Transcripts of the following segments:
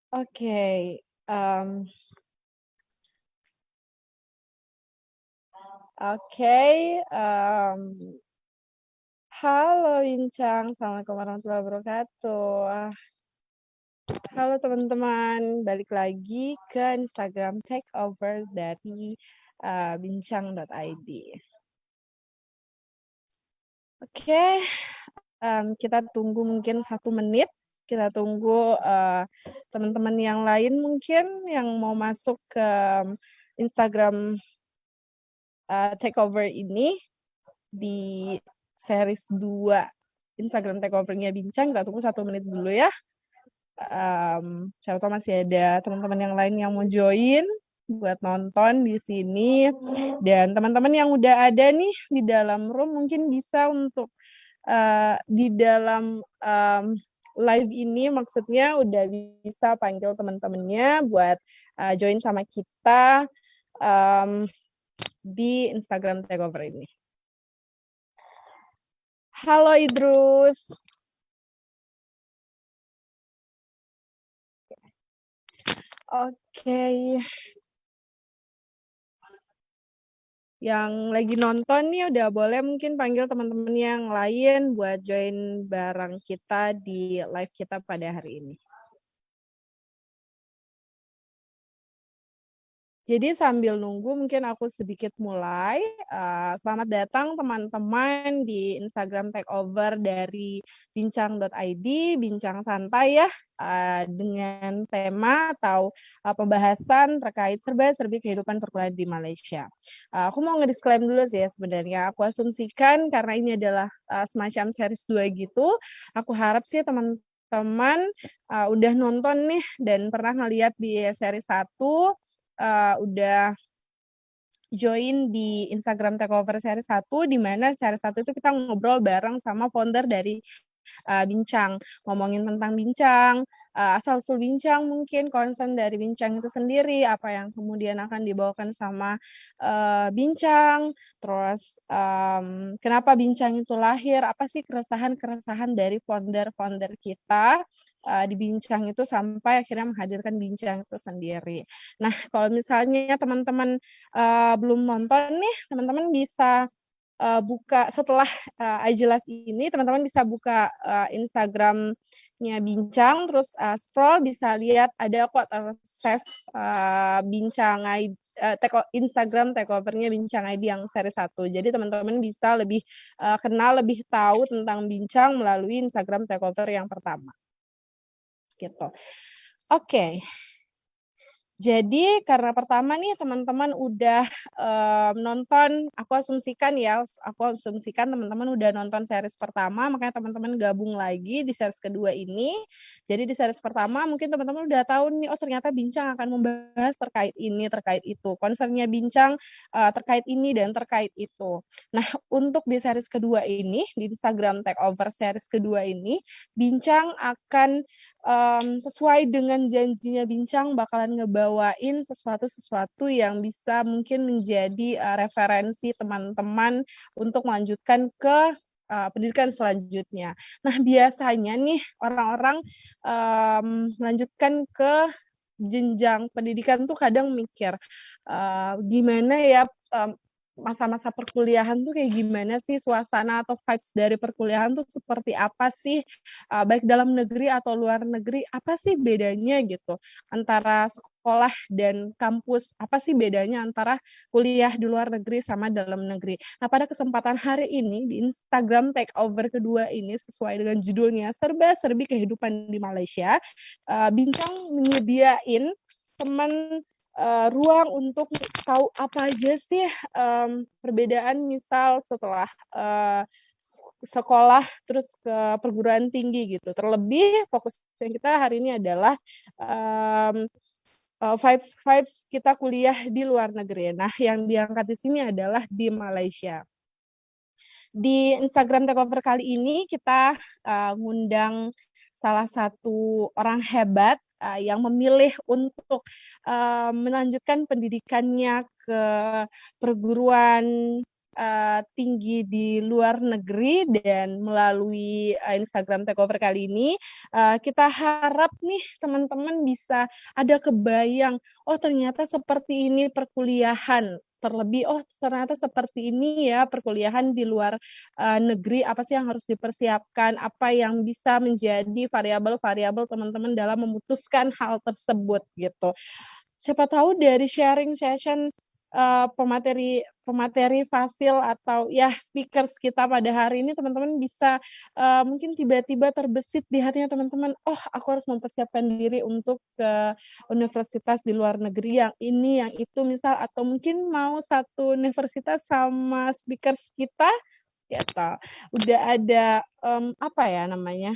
Oke, oke, em, halo Bincang, Assalamualaikum warahmatullahi wabarakatuh. Halo teman-teman, balik lagi ke Instagram Takeover dari bincang.id. Oke, kita tunggu mungkin 1 menit. Kita tunggu teman-teman yang lain mungkin yang mau masuk ke Instagram Takeover ini di series 2 Instagram Takeover-nya Bincang. Kita tunggu 1 menit dulu ya. Siapa tahu masih ada teman-teman yang lain yang mau join buat nonton di sini. Dan teman-teman yang udah ada nih di dalam room mungkin bisa untuk di dalam live ini maksudnya udah bisa panggil teman-temannya buat join sama kita di Instagram Takeover ini. Halo Idrus. Oke. Yang lagi nonton nih udah boleh mungkin panggil teman-teman yang lain buat join bareng kita di live kita pada hari ini. Jadi sambil nunggu mungkin aku sedikit mulai. Selamat datang teman-teman di Instagram Takeover dari bincang.id, bincang santai ya, dengan tema atau pembahasan terkait serba-serbi kehidupan perkuliahan di Malaysia. Aku mau nge-disclaim dulu sih ya sebenarnya. Aku asumsikan karena ini adalah semacam series 2 gitu, aku harap sih teman-teman udah nonton nih dan pernah ngeliat di series 1, udah join di Instagram Takeover seri 1, di mana seri 1 itu kita ngobrol bareng sama founder dari Bincang, ngomongin tentang Bincang, asal-usul Bincang mungkin, concern dari Bincang itu sendiri, apa yang kemudian akan dibawakan sama Bincang, terus kenapa Bincang itu lahir, apa sih keresahan-keresahan dari founder-founder kita di Bincang itu sampai akhirnya menghadirkan Bincang itu sendiri. Nah, kalau misalnya teman-teman belum nonton nih, teman-teman bisa buka setelah IG Live ini, teman-teman bisa buka Instagramnya Bincang, terus scroll bisa lihat ada kok save Bincang ID, Instagram takeovernya Bincang ID yang seri 1. Jadi teman-teman bisa lebih kenal, lebih tahu tentang Bincang melalui Instagram takeover yang pertama. Gitu. Oke. Jadi karena pertama nih teman-teman udah nonton, aku asumsikan teman-teman udah nonton series pertama, makanya teman-teman gabung lagi di series kedua ini. Jadi di series pertama mungkin teman-teman udah tahu nih, oh ternyata Bincang akan membahas terkait ini, terkait itu. Concernnya Bincang terkait ini dan terkait itu. Nah, untuk di series kedua ini, di Instagram Takeover series kedua ini, Bincang akan sesuai dengan janjinya Bincang bakalan ngebawain sesuatu yang bisa mungkin menjadi referensi teman-teman untuk melanjutkan ke pendidikan selanjutnya. Nah, biasanya nih orang-orang melanjutkan ke jenjang pendidikan tuh kadang mikir gimana ya masa-masa perkuliahan tuh kayak gimana sih, suasana atau vibes dari perkuliahan tuh seperti apa sih, baik dalam negeri atau luar negeri, apa sih bedanya gitu antara sekolah dan kampus, apa sih bedanya antara kuliah di luar negeri sama dalam negeri. Nah, pada kesempatan hari ini di Instagram Takeover kedua ini sesuai dengan judulnya Serba-serbi Kehidupan di Malaysia, Bincang menyediain teman ruang untuk tahu apa aja sih perbedaan misal setelah sekolah terus ke perguruan tinggi gitu. Terlebih fokus yang kita hari ini adalah vibes kita kuliah di luar negeri. Nah, yang diangkat di sini adalah di Malaysia. Di Instagram Takeover kali ini kita ngundang salah satu orang hebat yang memilih untuk melanjutkan pendidikannya ke perguruan tinggi di luar negeri, dan melalui Instagram Takeover kali ini kita harap nih teman-teman bisa ada kebayang, oh ternyata seperti ini perkuliahan, terlebih oh ternyata seperti ini ya perkuliahan di luar negeri, apa sih yang harus dipersiapkan, apa yang bisa menjadi variabel-variabel teman-teman dalam memutuskan hal tersebut gitu. Siapa tahu dari sharing session pemateri Fasil atau ya speakers kita pada hari ini, teman-teman bisa mungkin tiba-tiba terbesit di hatinya teman-teman, oh aku harus mempersiapkan diri untuk ke universitas di luar negeri yang ini yang itu misal, atau mungkin mau satu universitas sama speakers kita gitu. Udah ada apa ya namanya?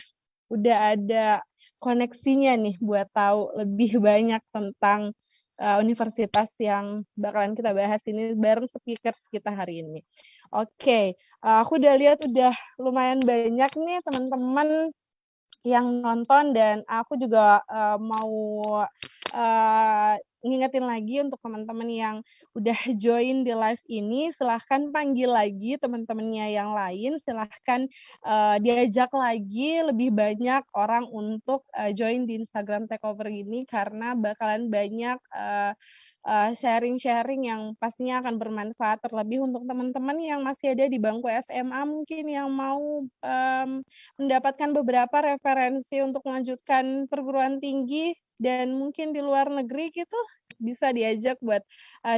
Udah ada koneksinya nih buat tahu lebih banyak tentang universitas yang bakalan kita bahas ini bareng speakers kita hari ini. Oke, aku udah lihat udah lumayan banyak nih teman-teman yang nonton, dan aku juga mau ngingetin lagi untuk teman-teman yang udah join di live ini, silahkan panggil lagi teman-temannya yang lain, silahkan diajak lagi lebih banyak orang untuk join di Instagram Takeover ini, karena bakalan banyak sharing-sharing yang pastinya akan bermanfaat, terlebih untuk teman-teman yang masih ada di bangku SMA mungkin yang mau mendapatkan beberapa referensi untuk melanjutkan perguruan tinggi dan mungkin di luar negeri gitu, bisa diajak buat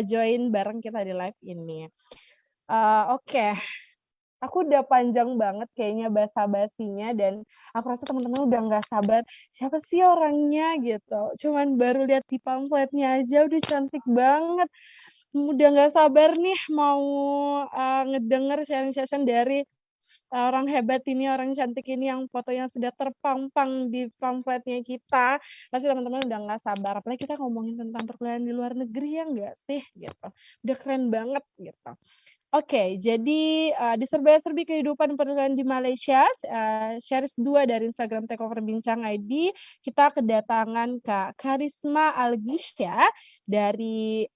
join bareng kita di live ini. Oke. Aku udah panjang banget kayaknya basa-basinya, dan aku rasa teman-teman udah nggak sabar, siapa sih orangnya gitu. Cuman baru lihat di pamfletnya aja udah cantik banget. Udah nggak sabar nih mau ngedenger sharing session dari orang hebat ini, orang cantik ini yang fotonya sudah terpampang di pamfletnya kita. Pasti teman-teman udah nggak sabar. Apalagi kita ngomongin tentang perkuliahan di luar negeri, ya nggak sih? Gitu. Udah keren banget gitu. Oke, jadi di serba-serbi kehidupan perkuliahan di Malaysia, series 2 dari Instagram Takeover Bincang ID, kita kedatangan Kak Karisma Algisya dari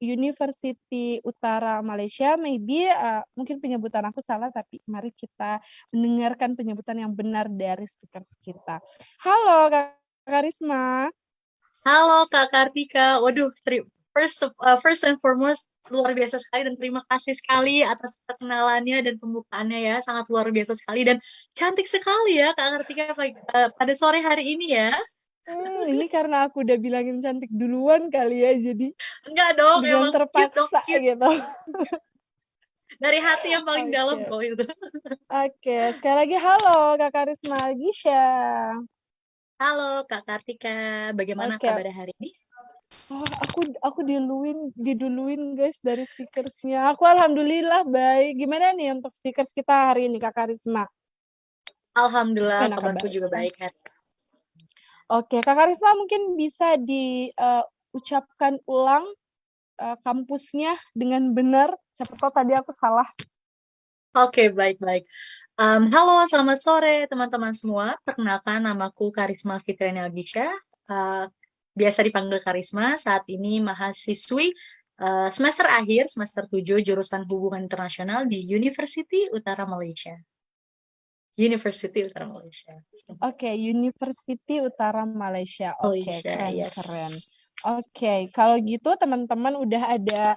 University Utara Malaysia. Maybe mungkin penyebutan aku salah, tapi mari kita mendengarkan penyebutan yang benar dari speakers kita. Halo Kak Karisma. Halo Kak Kartika, waduh, first and foremost luar biasa sekali dan terima kasih sekali atas perkenalannya dan pembukaannya ya, sangat luar biasa sekali dan cantik sekali ya Kak Kartika pada sore hari ini ya. Ini karena aku udah bilangin cantik duluan kali ya, jadi Enggak dong, dengan emang cute dong, terpaksa cute. gitu. Dari hati yang paling dalam Oke. kok itu. Oke, sekali lagi halo Kak Karisma Gisha. Halo Kak Kartika, bagaimana Oke. kabar hari ini? Aku diduluin guys dari speakersnya. Aku alhamdulillah baik. Gimana nih untuk speakers kita hari ini Kak Karisma? Alhamdulillah, Gimana kabarku juga kabarnya? baik hari. Oke, Kak Karisma mungkin bisa diucapkan ulang kampusnya dengan benar. Siapa tahu tadi aku salah. Oke, baik-baik. Halo, selamat sore teman-teman semua. Perkenalkan, namaku Karisma Fitriani Algisha. Biasa dipanggil Karisma. Saat ini mahasiswi semester akhir, semester 7, jurusan Hubungan Internasional di University Utara Malaysia. University Utara Malaysia. Oke, University Utara Malaysia. Oke, Malaysia, keren. yes. Oke, kalau gitu teman-teman udah ada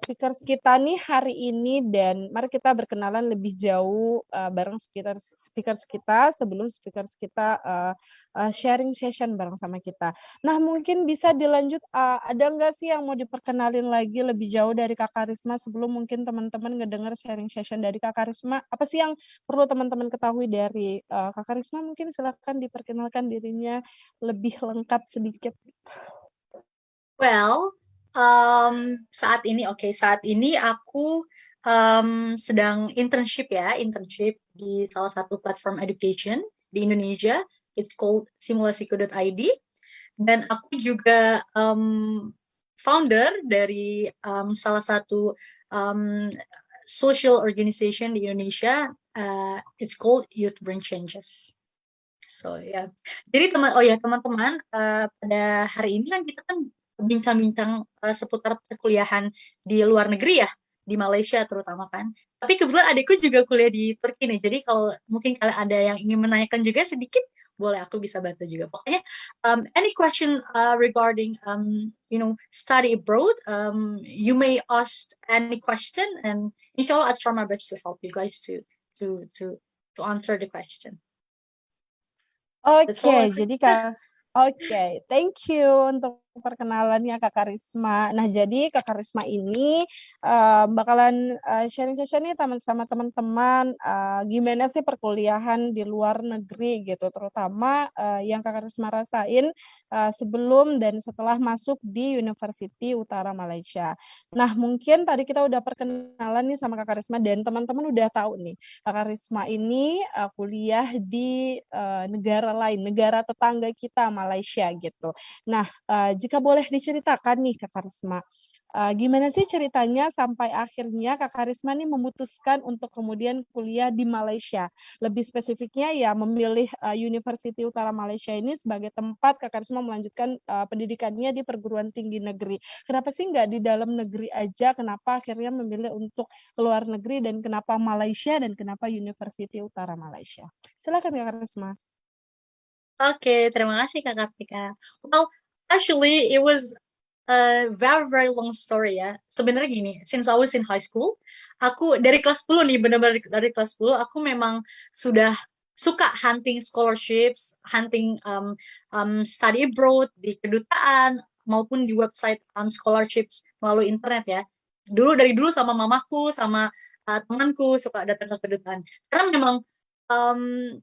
speakers kita nih hari ini, dan mari kita berkenalan lebih jauh bareng speakers kita sebelum speakers kita sharing session bareng sama kita. Nah, mungkin bisa dilanjut, ada nggak sih yang mau diperkenalin lagi lebih jauh dari Kak Karisma sebelum mungkin teman-teman ngedenger sharing session dari Kak Karisma? Apa sih yang perlu teman-teman ketahui dari Kak Karisma? Mungkin silakan diperkenalkan dirinya lebih lengkap sedikit. Well, saat ini aku sedang internship internship di salah satu platform education di Indonesia. It's called simulasiku.id, dan aku juga founder dari salah satu social organization di Indonesia. It's called Youth Bring Changes. So ya, jadi teman-teman, pada hari ini kan kita kan bincang-bincang seputar perkuliahan di luar negeri ya. di Malaysia terutama kan. Tapi kebetulan adikku juga kuliah di Turki nih. Jadi kalau mungkin kalian ada yang ingin menanyakan juga sedikit, boleh aku bisa bantu juga. Pokoknya any question regarding study abroad, you may ask any question and inshallah I'll try my best to help you guys to to to answer the question. That's all I Oke, think. jadi Oke, thank you untuk perkenalannya Kak Karisma. Nah, jadi Kak Karisma ini bakalan sharing session nih sama teman-teman gimana sih perkuliahan di luar negeri gitu, terutama yang Kak Karisma rasain sebelum dan setelah masuk di University Utara Malaysia. Nah, mungkin tadi kita udah perkenalan nih sama Kak Karisma dan teman-teman udah tahu nih, Kak Karisma ini kuliah di negara lain, negara tetangga kita, Malaysia gitu. Nah, jika boleh diceritakan nih Kak Karisma, gimana sih ceritanya sampai akhirnya Kak Karisma nih memutuskan untuk kemudian kuliah di Malaysia? Lebih spesifiknya ya memilih University Utara Malaysia ini sebagai tempat Kak Karisma melanjutkan pendidikannya di perguruan tinggi negeri. Kenapa sih nggak di dalam negeri aja? Kenapa akhirnya memilih untuk ke luar negeri dan kenapa Malaysia dan kenapa University Utara Malaysia? Silakan Kak Karisma. Oke, terima kasih Kak Kartika. Well, actually it was a very very long story ya. Sebenarnya gini, since I was in high school, aku dari kelas 10 nih, benar-benar dari kelas 10 aku memang sudah suka hunting scholarships, hunting study abroad di kedutaan maupun di website scholarships melalui internet ya. Dari dulu sama mamaku sama temanku suka datang ke kedutaan. Karena memang um,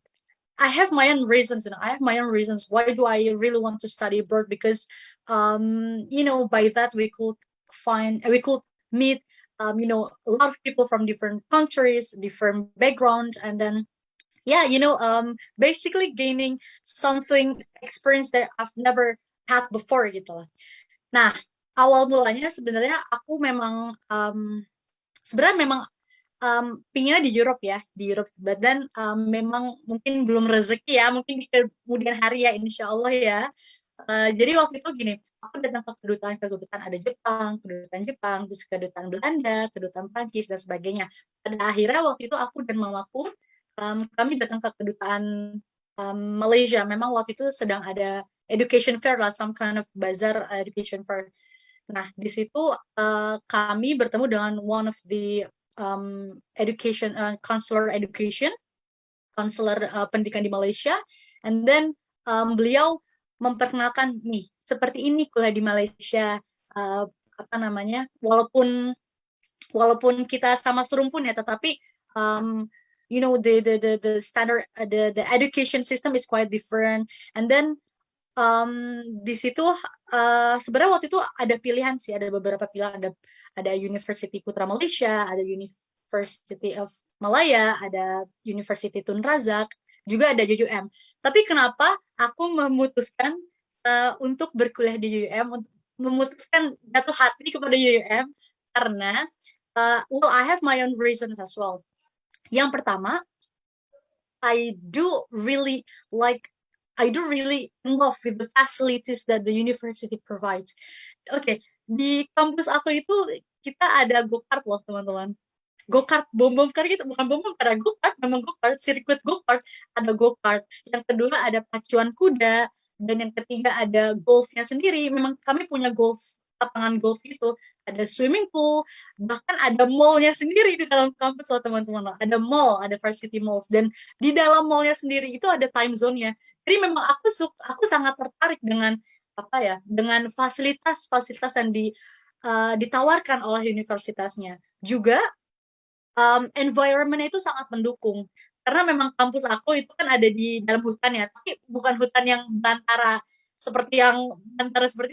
I have my own reasons, I have my own reasons. Why do I really want to study abroad? Because, by that we could meet, a lot of people from different countries, different background, and then, yeah, basically gaining something experience that I've never had before gitu lah. Nah, awal mulanya sebenarnya aku memang, sebenarnya memang pinginnya di Europe ya, di Europe. Dan memang mungkin belum rezeki ya, mungkin di kemudian hari ya, insya Allah ya. Jadi waktu itu gini, aku datang ke kedutaan ada Jepang, terus kedutaan Belanda, kedutaan Prancis dan sebagainya. Pada akhirnya waktu itu aku dan mamaku, kami datang ke kedutaan Malaysia. Memang waktu itu sedang ada education fair lah, some kind of bazaar education fair. Nah, di situ kami bertemu dengan one of the education counselor pendidikan di Malaysia, and then beliau memperkenalkan nih seperti ini kuliah di Malaysia, apa namanya, walaupun kita sama serumpun ya, tetapi the standard the education system is quite different, and then di situ sebenarnya waktu itu ada pilihan sih, ada beberapa pilihan, ada University Putra Malaysia, ada University of Malaya, ada University Tun Razak, juga ada JUM. Tapi kenapa aku memutuskan untuk berkuliah di JUM, memutuskan jatuh hati kepada JUM karena I have my own reasons as well. Yang pertama, I do really in love with the facilities that the university provides. Oke, di kampus aku itu kita ada go-kart loh teman-teman. Go-kart, bom-bom kart gitu, bukan bom-bom, ada go-kart, memang go-kart, sirkuit go-kart, ada go-kart. Yang kedua ada pacuan kuda, dan yang ketiga ada golfnya sendiri. Memang kami punya lapangan golf itu, ada swimming pool, bahkan ada mallnya sendiri di dalam kampus loh teman-teman. Ada mall, ada varsity malls, dan di dalam mallnya sendiri itu ada time zone-nya. Jadi memang aku sangat tertarik dengan apa ya, dengan fasilitas-fasilitas yang ditawarkan oleh universitasnya. Juga environment itu sangat mendukung. Karena memang kampus aku itu kan ada di dalam hutan ya, tapi bukan hutan yang belantara seperti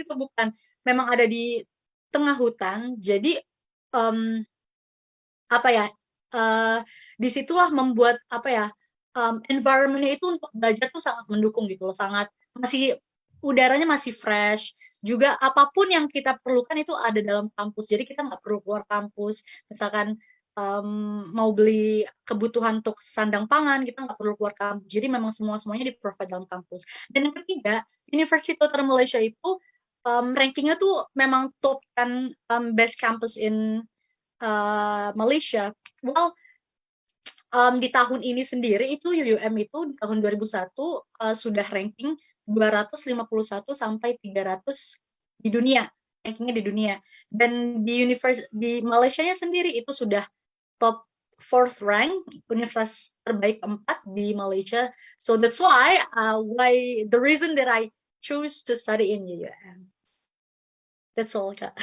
itu, bukan. Memang ada di tengah hutan. Jadi apa ya? Disitulah membuat apa ya? Environment-nya itu untuk belajar tuh sangat mendukung gitu loh, udaranya masih fresh. Juga apapun yang kita perlukan itu ada dalam kampus. Jadi kita nggak perlu keluar kampus. Misalkan mau beli kebutuhan untuk sandang pangan, kita nggak perlu keluar kampus. Jadi memang semuanya di-provide dalam kampus. Dan yang ketiga, University Utara Malaysia itu rankingnya tuh memang top kan, best campus in Malaysia. Well, di tahun ini sendiri itu UUM itu di tahun 2001 sudah ranking 251 sampai 300 di dunia, rankingnya di dunia. Dan di Malaysia-nya sendiri itu sudah top fourth rank, universitas terbaik 4 di Malaysia. So that's why the reason that I choose to study in UUM. That's all, Kak.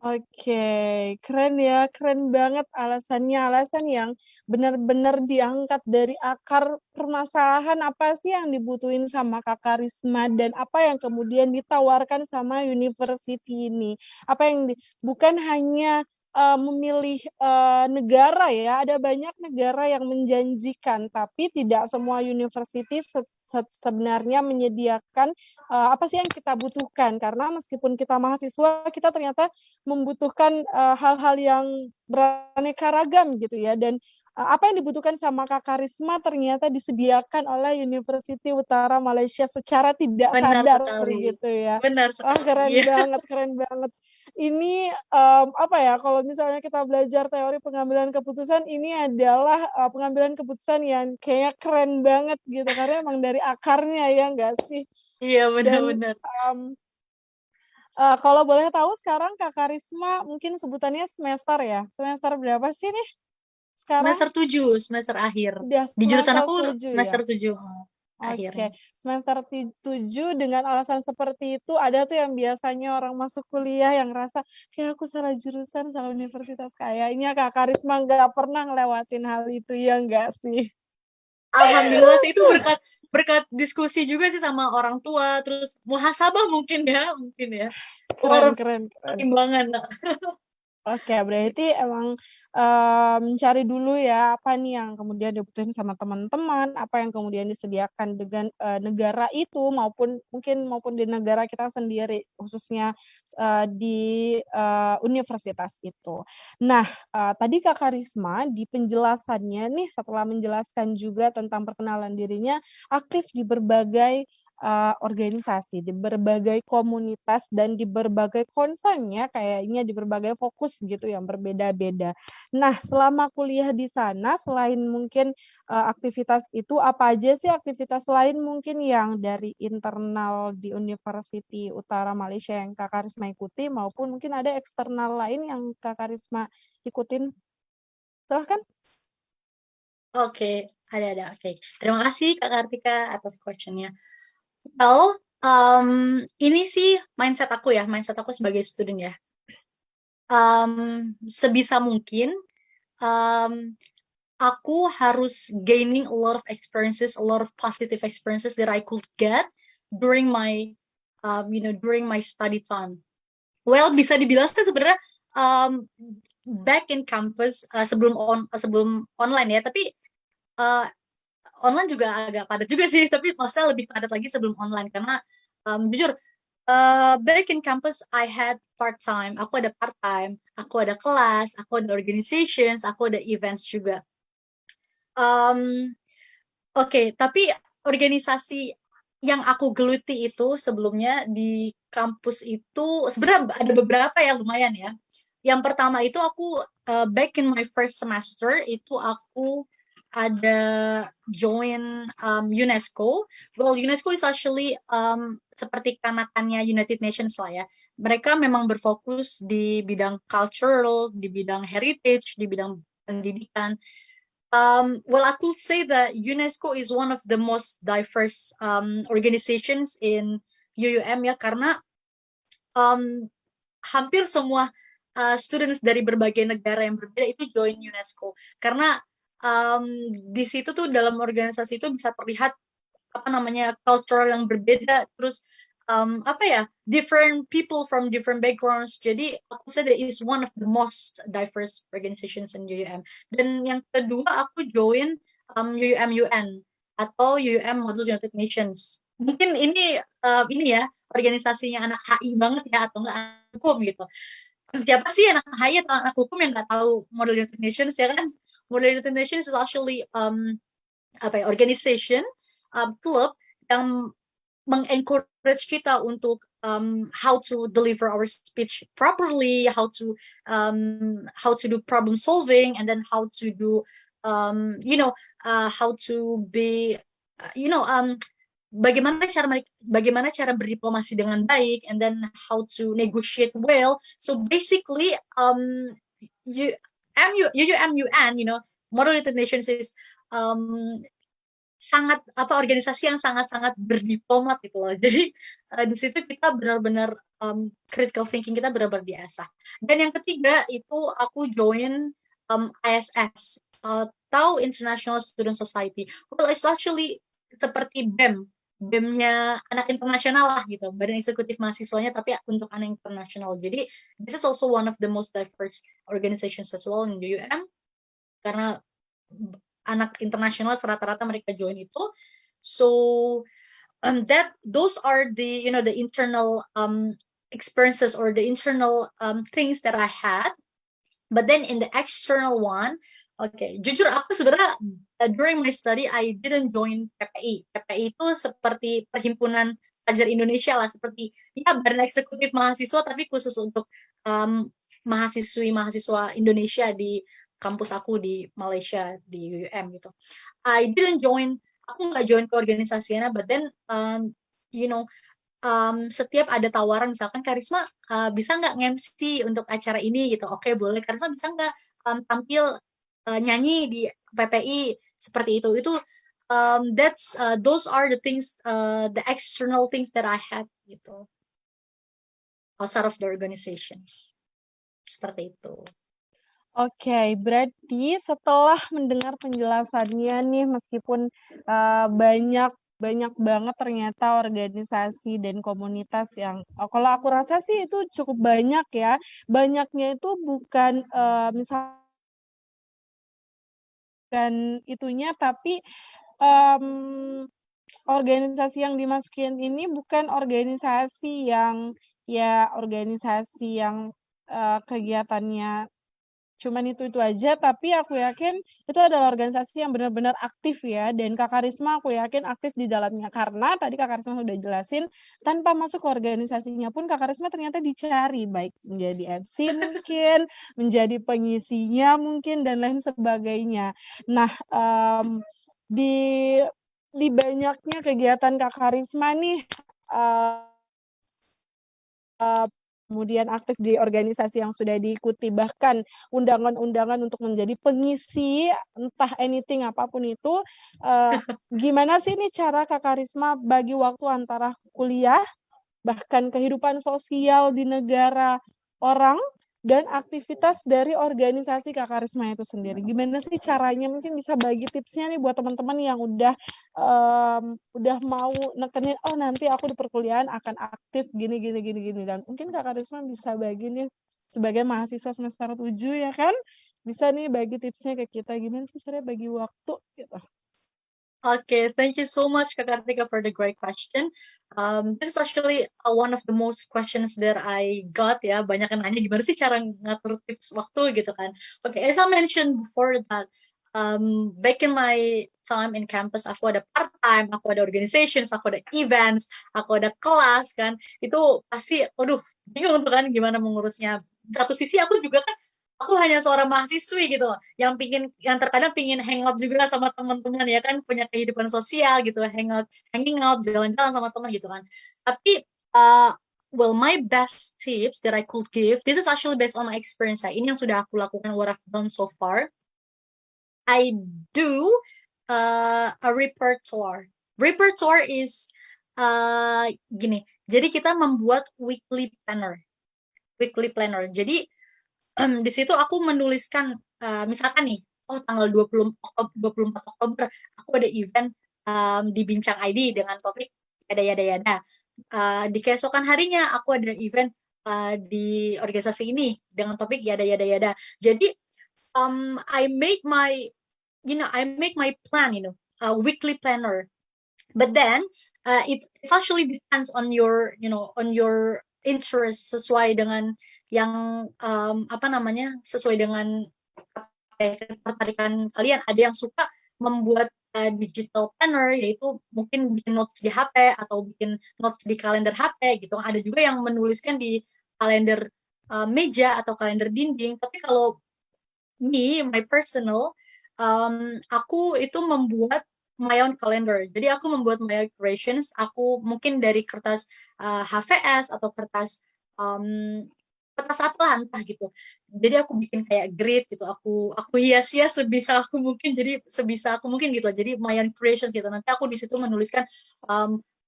Oke, keren ya, keren banget alasannya, alasan yang benar-benar diangkat dari akar permasalahan apa sih yang dibutuhin sama Kak Karisma dan apa yang kemudian ditawarkan sama university ini. Apa yang bukan hanya memilih negara ya, ada banyak negara yang menjanjikan, tapi tidak semua university sebenarnya menyediakan apa sih yang kita butuhkan, karena meskipun kita mahasiswa, kita ternyata membutuhkan hal-hal yang beraneka ragam gitu ya, dan apa yang dibutuhkan sama Kak Karisma ternyata disediakan oleh University Utara Malaysia secara tidak Benar sadar sekali. gitu ya. Benar Wah, keren sekali. banget, keren banget. Ini apa ya, kalau misalnya kita belajar teori pengambilan keputusan, ini adalah pengambilan keputusan yang kayaknya keren banget gitu, karena emang dari akarnya ya nggak sih? Iya, Dan benar-benar. kalau boleh tahu sekarang Kak Karisma mungkin sebutannya semester ya? Semester berapa sih nih sekarang? Semester 7, semester akhir. Udah Di jurusan semester aku 7 ya? semester 7 akhir. Oke, semester 7 dengan alasan seperti itu, ada tuh yang biasanya orang masuk kuliah yang ngerasa, kayak aku salah jurusan, salah universitas. Kayaknya Kak Karisma nggak pernah ngelewatin hal itu, ya nggak sih? Alhamdulillah sih itu berkat berkat diskusi juga sih sama orang tua, terus muhasabah mungkin ya, mungkin ya. A lot Keren, of keren, keren. pertimbangan. Oke, berarti emang mencari dulu ya apa nih yang kemudian dibutuhin sama teman-teman, apa yang kemudian disediakan dengan negara itu maupun di negara kita sendiri, khususnya di universitas itu. Nah, tadi Kak Karisma di penjelasannya nih setelah menjelaskan juga tentang perkenalan dirinya, aktif di berbagai organisasi, di berbagai komunitas dan di berbagai concern ya, kayaknya di berbagai fokus gitu yang berbeda-beda. Nah, selama kuliah di sana selain mungkin aktivitas itu, apa aja sih aktivitas lain mungkin yang dari internal di University Utara Malaysia yang Kak Karisma ikuti maupun mungkin ada eksternal lain yang Kak Karisma ikutin? Silahkan. Oke, ada. Oke. Terima kasih Kak Kartika atas question-nya. Well, ini sih mindset aku sebagai student ya. Sebisa mungkin um, aku harus gaining a lot of experiences, a lot of positive experiences that I could get during during my study time. Well, bisa dibilang sih sebenarnya um, back in campus sebelum online ya, tapi uh, online juga agak padat juga sih, tapi maksudnya lebih padat lagi sebelum online karena jujur back in campus I had part time, aku ada kelas, aku ada organizations, aku ada events juga. Um, Oke, tapi organisasi yang aku geluti itu sebelumnya di kampus itu sebenarnya ada beberapa yang lumayan ya. Yang pertama itu aku back in my first semester itu aku ada join UNESCO. Well, UNESCO is actually seperti kanakannya United Nations lah ya. Mereka memang berfokus di bidang cultural, di bidang heritage, di bidang pendidikan. Well, I could say that UNESCO is one of the most diverse organizations in UUM ya, karena um, hampir semua students dari berbagai negara yang berbeda itu join UNESCO. Karena um, di situ tuh dalam organisasi itu bisa terlihat apa namanya cultural yang berbeda, terus apa ya, different people from different backgrounds. Jadi aku said that is one of the most diverse organizations in UUM. Dan yang kedua aku join UUM UN atau UUM Model United Nations. Mungkin ini ya organisasinya anak HI banget ya, atau enggak anak hukum gitu. Siapa sih anak HI atau anak hukum yang nggak tahu Model United Nations ya kan? Model United Nations is actually apa ya, organization, club yang mengencourage kita untuk how to deliver our speech properly, how to do problem solving, and then how to do how to be you know bagaimana cara berdiplomasi dengan baik, and then how to negotiate well. So basically, you UUM, Model United Nations is um, sangat organisasi yang sangat-sangat berdiplomat gitu loh. Jadi di situ kita benar-benar critical thinking kita benar-benar diasah. Dan yang ketiga itu aku join ISS atau International Student Society. Well, it's actually seperti BEM. BEM-nya anak internasional lah gitu, badan eksekutif mahasiswanya tapi untuk anak internasional. Jadi this is also one of the most diverse organizations as well in the UM, karena anak internasional rata-rata mereka join itu. So that those are the internal experiences or the internal things that I had. But then in the external one, jujur aku sebenarnya during my study I didn't join PPI. PPI itu seperti perhimpunan pelajar Indonesia lah, seperti badan eksekutif mahasiswa tapi khusus untuk mahasiswa Indonesia di kampus aku di Malaysia di UM gitu. Aku nggak join ke organisasinya, but then setiap ada tawaran misalkan Karisma bisa nggak nge-MC untuk acara ini gitu, oke boleh. Karisma bisa nggak tampil nyanyi di PPI seperti itu those are the things, the external things that I had gitu outside of the organizations, seperti itu. Oke, berarti setelah mendengar penjelasannya nih, meskipun banyak banget ternyata organisasi dan komunitas yang kalau aku rasa sih itu cukup banyak ya. Banyaknya itu bukan misalkan itunya, tapi organisasi yang dimasukin ini bukan organisasi yang kegiatannya cuman itu aja, tapi aku yakin itu adalah organisasi yang benar-benar aktif ya, dan Kak Karisma aku yakin aktif di dalamnya, karena tadi Kak Karisma sudah jelasin tanpa masuk ke organisasinya pun Kak Karisma ternyata dicari, baik menjadi MC mungkin, menjadi pengisinya mungkin, dan lain sebagainya. Nah, di banyaknya kegiatan Kak Karisma nih, kemudian aktif di organisasi yang sudah diikuti, bahkan undangan-undangan untuk menjadi pengisi, entah anything apapun itu, gimana sih nih cara Kak Karisma bagi waktu antara kuliah, bahkan kehidupan sosial di negara orang, dan aktivitas dari organisasi Kak Karisma itu sendiri? Gimana sih caranya? Mungkin bisa bagi tipsnya nih buat teman-teman yang udah mau nekenin, oh nanti aku di perkuliahan akan aktif gini, dan mungkin Kak Karisma bisa bagi nih sebagai mahasiswa semester 7 ya kan? Bisa nih bagi tipsnya ke kita, gimana sih caranya bagi waktu gitu. Okay, thank you so much, Kak Kartika, for the great question. This is actually one of the most questions that I got ya. Banyak yang nanya gimana sih cara ngatur tips waktu gitu kan. Okay, as I mentioned before that, back in my time in campus, aku ada part-time, aku ada organizations, aku ada events, aku ada kelas kan. Itu pasti, aduh, bingung tuh kan gimana mengurusnya. Satu sisi aku juga kan aku hanya seorang mahasiswi gitu yang terkadang pingin hangout juga sama teman-teman ya kan, punya kehidupan sosial gitu, hanging out jalan-jalan sama teman gitu kan. Tapi well, my best tips that I could give, this is actually based on my experience ya, ini yang sudah aku lakukan, what I've done so far. I do a repertoire. Repertoire is gini, jadi kita membuat weekly planner. Jadi di situ aku menuliskan misalkan nih, tanggal 24 Oktober aku ada event di Bincang ID dengan topik yada. Di keesokan harinya aku ada event di organisasi ini dengan topik yada. Jadi I make my plan, weekly planner. But then it actually depends on your interest, sesuai dengan yang sesuai dengan ketertarikan kalian. Ada yang suka membuat digital planner, yaitu mungkin bikin notes di HP atau bikin notes di kalender HP gitu. Ada juga yang menuliskan di kalender meja atau kalender dinding. Tapi kalau my personal, aku itu membuat my own calendar. Jadi aku membuat my own creations. Aku mungkin dari kertas HVS atau um, kertas apa entah gitu. Jadi aku bikin kayak grid gitu. Aku hias-hias sebisa aku mungkin. Jadi sebisa aku mungkin gitu. Jadi my own creations gitu. Nanti aku di situ menuliskan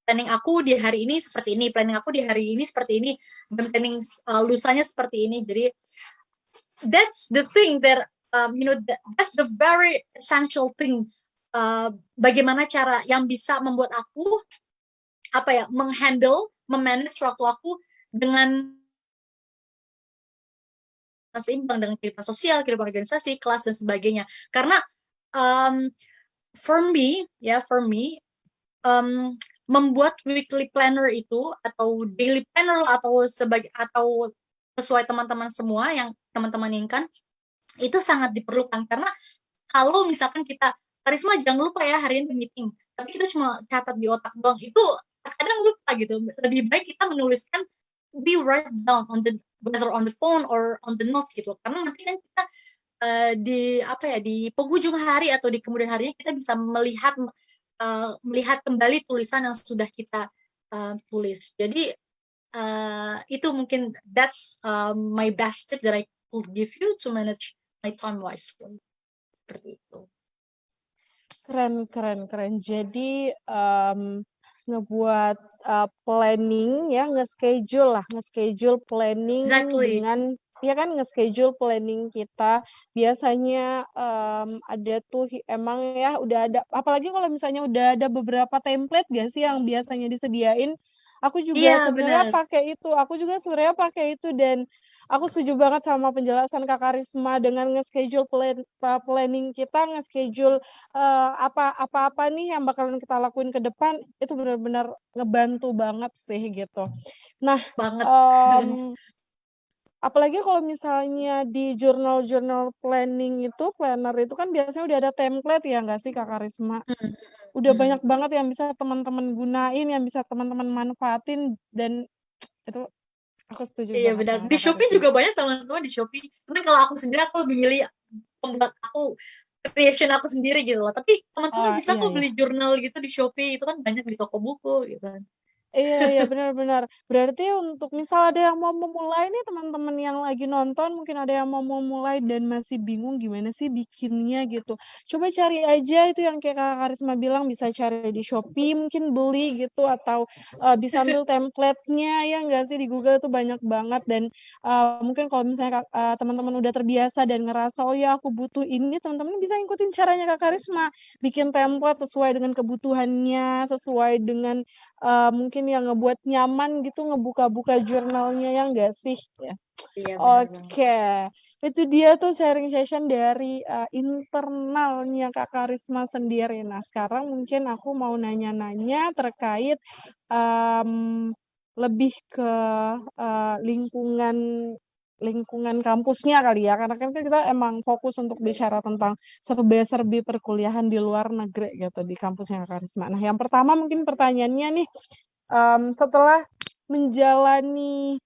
planning aku di hari ini seperti ini, planning aku di hari ini seperti ini, dan planning lusanya seperti ini. Jadi that's the thing that that's the very essential thing. Bagaimana cara yang bisa membuat aku memanage waktu aku dengan seimbang dengan kehidupan sosial, kehidupan organisasi, kelas dan sebagainya. Karena um, for me, membuat weekly planner itu atau daily planner atau sesuai teman-teman semua yang teman-teman inginkan, itu sangat diperlukan. Karena kalau misalkan kita, Karisma jangan lupa ya hari ini meeting, tapi kita cuma catat di otak doang, itu kadang lupa gitu. Lebih baik kita menuliskan, we write down whether on the phone or on the notes gitu. Karena nanti kan kita di penghujung hari atau di kemudian harinya kita bisa melihat kembali tulisan yang sudah kita tulis. Jadi itu mungkin that's my best tip that I could give you to manage my time wisely. Seperti itu. Keren. Jadi ngebuat planning ya, nge-schedule planning Exactly. dengan ya kan nge-schedule planning kita. Biasanya ada tuh emang ya udah ada, apalagi kalau misalnya udah ada beberapa template gak sih yang biasanya disediain. Aku juga Iya, sebenarnya benar. pakai itu dan aku setuju banget sama penjelasan Kak Karisma dengan nge-schedule planning kita, nge-schedule apa-apa nih yang bakalan kita lakuin ke depan, itu benar-benar ngebantu banget sih gitu. Nah, Banget. apalagi kalau misalnya di jurnal planner itu kan biasanya udah ada template ya nggak sih Kak Karisma? Udah banyak banget yang bisa teman-teman gunain, yang bisa teman-teman manfaatin, dan itu aku setuju Iya, banget benar. sama Di Kak Shopee Karisma. juga banyak teman-teman di Shopee. Tapi kalau aku sendiri, aku lebih milih membuat creation aku sendiri gitu loh. Tapi teman-teman Oh bisa iya kok ya. beli jurnal gitu di Shopee. Itu kan banyak di toko buku gitu kan. Iya, benar-benar. Berarti untuk misal ada yang mau memulai nih teman-teman yang lagi nonton, mungkin ada yang mau memulai dan masih bingung gimana sih bikinnya gitu. Coba cari aja itu yang kayak Kak Karisma bilang, bisa cari di Shopee, mungkin beli gitu, atau bisa ambil template-nya ya nggak sih, di Google tuh banyak banget. Dan mungkin kalau misalnya teman-teman udah terbiasa dan ngerasa, oh ya aku butuh ini, teman-teman bisa ngikutin caranya Kak Karisma. Bikin template sesuai dengan kebutuhannya, sesuai dengan mungkin yang ngebuat nyaman gitu ngebuka-buka jurnalnya ya enggak sih ya. Iya, benar banget. Oke, itu dia tuh sharing session dari internalnya Kak Karisma sendiri. Nah, sekarang mungkin aku mau nanya-nanya terkait lebih ke lingkungan lingkungan kampusnya kali ya, karena kan kita emang fokus untuk bicara tentang serba-serbi perkuliahan di luar negeri gitu di kampusnya Kak Karisma. Nah, yang pertama mungkin pertanyaannya nih, setelah menjalani,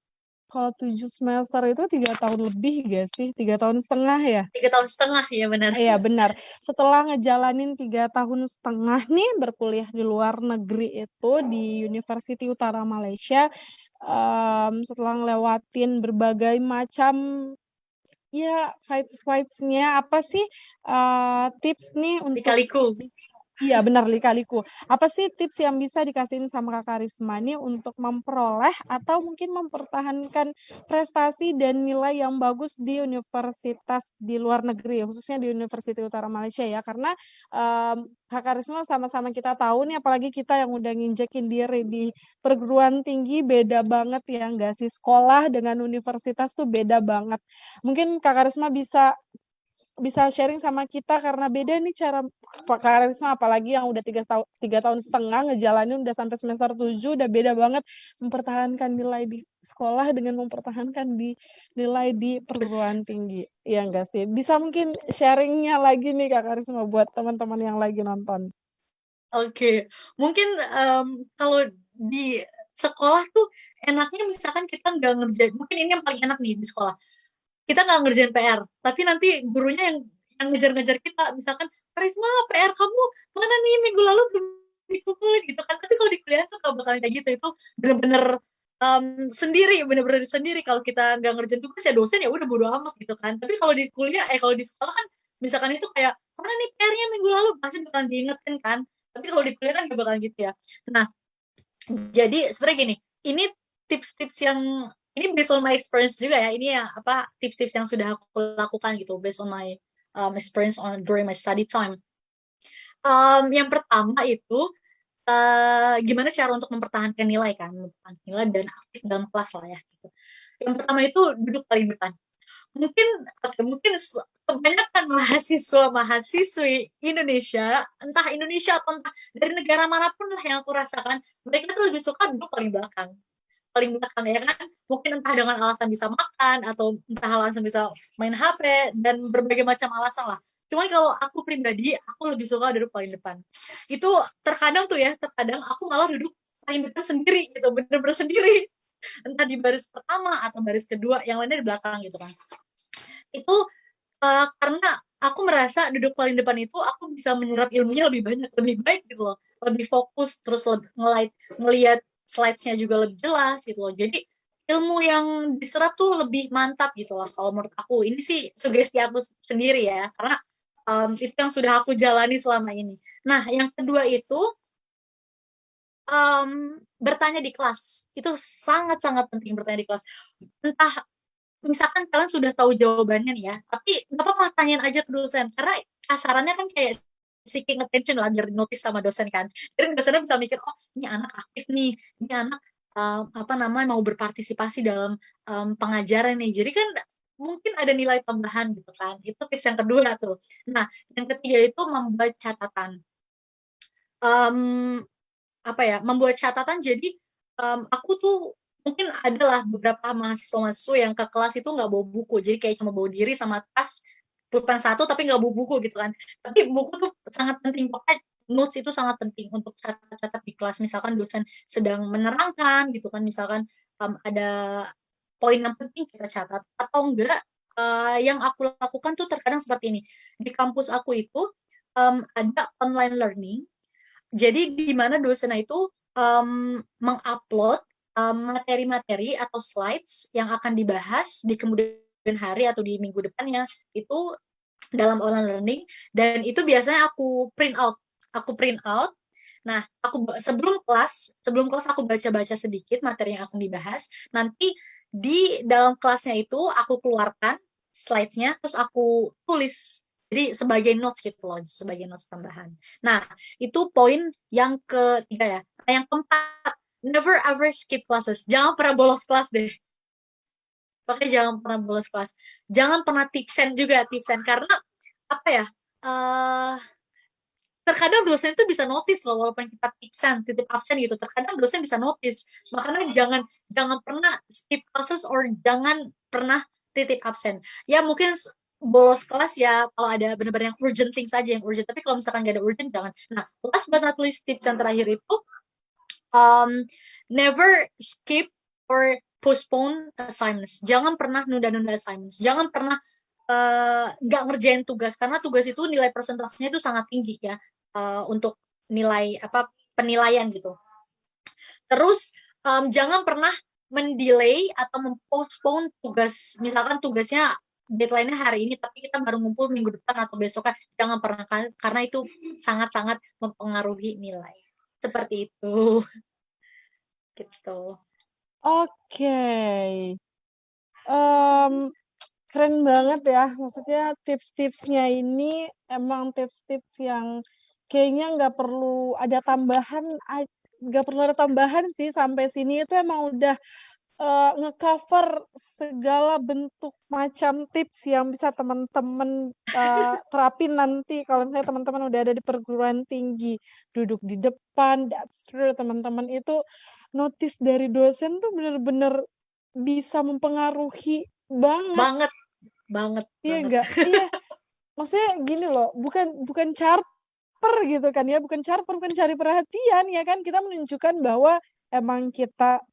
kalau 7 semester itu 3 tahun lebih gak sih? 3 tahun setengah ya? 3 tahun setengah, ya benar. Iya benar. Setelah ngejalanin 3 tahun setengah nih berkuliah di luar negeri itu di University Utara Malaysia, setelah ngelewatin berbagai macam ya vibes-vibes-nya, apa sih tips nih untuk Dikaliku. iya benar, lika-liku. Apa sih tips yang bisa dikasihin sama Kak Karisma nih untuk memperoleh atau mungkin mempertahankan prestasi dan nilai yang bagus di universitas di luar negeri, khususnya di Universitas Utara Malaysia ya? Karena Kak Karisma sama-sama kita tahu nih, apalagi kita yang udah nginjekin diri di perguruan tinggi, beda banget ya nggak sih? Sekolah dengan universitas tuh beda banget. Mungkin Kak Karisma bisa bisa sharing sama kita karena beda nih cara Pak Karisma, apalagi yang udah 3 tahun setengah ngejalanin udah sampai semester 7 udah beda banget mempertahankan nilai di sekolah dengan mempertahankan nilai di Bes perguruan tinggi. Iya enggak sih? Bisa mungkin sharingnya lagi nih Kak Karisma buat teman-teman yang lagi nonton. Oke, mungkin, kalau di sekolah tuh enaknya misalkan kita nggak ngerjain mungkin ini yang paling enak nih di sekolah, kita nggak ngerjain PR, tapi nanti gurunya yang ngejar-ngejar kita, misalkan, "Karisma, PR kamu mana nih minggu lalu belum dikumpulin," gitu kan. Tapi kalau di kuliah tuh nggak bakalan kayak gitu, itu bener-bener, sendiri, bener-bener sendiri. Kalau kita nggak ngerjain tugas ya dosen ya udah bodo amat gitu kan. Tapi kalau di sekolah kan misalkan itu kayak, "Mana nih PR-nya minggu lalu?" Pasti bakalan diingetin kan. Tapi kalau di kuliah kan nggak bakalan gitu ya. Nah, jadi sebenarnya gini, ini tips-tips yang ini based on my experience juga ya. Ini yang apa tips-tips yang sudah aku lakukan gitu based on my experience on during my study time. Yang pertama itu gimana cara untuk mempertahankan nilai kan, mempertahankan nilai dan aktif dalam kelas lah ya. Gitu. Yang pertama itu duduk paling depan. Mungkin mungkin kebanyakan mahasiswa-mahasiswi Indonesia, entah Indonesia atau entah dari negara manapun lah yang aku rasakan, mereka tuh lebih suka duduk paling belakang ya kan, mungkin entah dengan alasan bisa makan atau entah alasan bisa main HP dan berbagai macam alasan lah. Cuman kalau aku pribadi, aku lebih suka duduk paling depan. Itu terkadang aku malah duduk paling depan sendiri gitu, bener-bener sendiri. Entah di baris pertama atau baris kedua, yang lainnya di belakang gitu kan. Itu karena aku merasa duduk paling depan itu aku bisa menyerap ilmunya lebih banyak, lebih baik gitu loh, lebih fokus, terus ngelihat slides-nya juga lebih jelas gitu loh. Jadi ilmu yang diserap tuh lebih mantap gitu loh kalau menurut aku. Ini sih sugesti aku sendiri ya, karena itu yang sudah aku jalani selama ini. Nah, yang kedua itu bertanya di kelas. Itu sangat-sangat penting bertanya di kelas. Entah misalkan kalian sudah tahu jawabannya nih ya, tapi nggak apa-apa tanyain aja ke dosen, karena kasarannya kan kayak seeking attention lah biar notice sama dosen kan. Jadi dosennya bisa mikir, oh ini anak aktif nih, ini anak apa namanya mau berpartisipasi dalam pengajaran nih. Jadi kan mungkin ada nilai tambahan gitu kan. Itu tips yang kedua tuh. Nah, yang ketiga itu membuat catatan. Um, apa ya? Membuat catatan. Jadi aku tuh mungkin adalah beberapa mahasiswa-mahasiswa yang ke kelas itu nggak bawa buku, jadi kayak cuma bawa diri sama tas, pulpen satu tapi nggak bawa buku gitu kan. Tapi buku tuh sangat penting, pokoknya notes itu sangat penting untuk catat-catat di kelas. Misalkan dosen sedang menerangkan gitu kan, misalkan ada poin yang penting kita catat atau enggak. Yang aku lakukan tuh terkadang seperti ini. Di kampus aku itu ada online learning, jadi di mana dosen itu mengupload materi-materi atau slides yang akan dibahas di kemudian hari atau di minggu depannya itu dalam online learning, dan itu biasanya aku print out. Aku print out. Nah, sebelum kelas aku baca-baca sedikit materi yang akan dibahas. Nanti di dalam kelasnya itu aku keluarkan slides-nya terus aku tulis. Jadi sebagai notes gitu loh, sebagai notes tambahan. Nah, itu poin yang ketiga ya. Nah, yang keempat, never ever skip classes. Jangan pernah bolos kelas deh. Pokoknya jangan pernah bolos kelas. Jangan pernah tipsen juga, tipsen. Karena apa ya, uh, terkadang dosen itu bisa notice loh, walaupun kita tipsen, titip absen gitu, terkadang dosen bisa notice. Makanya jangan jangan pernah skip classes or jangan pernah titip absen. Ya mungkin bolos kelas ya kalau ada benar-benar yang urgent things saja yang urgent, tapi kalau misalkan gak ada urgent jangan. Nah, last but not least, tips yang terakhir itu um, never skip or postpone assignments. Jangan pernah nunda-nunda assignments. Jangan pernah nggak ngerjain tugas, karena tugas itu nilai presentasinya itu sangat tinggi ya, untuk nilai apa penilaian gitu. Terus jangan pernah mendelay atau mempostpone tugas. Misalkan tugasnya deadline-nya hari ini tapi kita baru ngumpul minggu depan atau besok kan, jangan pernah, karena itu sangat-sangat mempengaruhi nilai. Seperti itu. Gitu. Oke. Em, keren banget ya. Maksudnya tips-tipsnya ini emang tips-tips yang kayaknya nggak perlu ada tambahan sih sampai sini itu emang udah ngecover segala bentuk macam tips yang bisa teman-teman terapin nanti kalau misalnya teman-teman udah ada di perguruan tinggi, duduk di depan, that's true teman-teman itu notice dari dosen tuh bener-bener bisa mempengaruhi banget. Banget, banget, Iya banget. enggak? Iya. Maksudnya gini loh, bukan caper gitu kan ya, bukan cari perhatian ya kan. Kita menunjukkan bahwa emang kita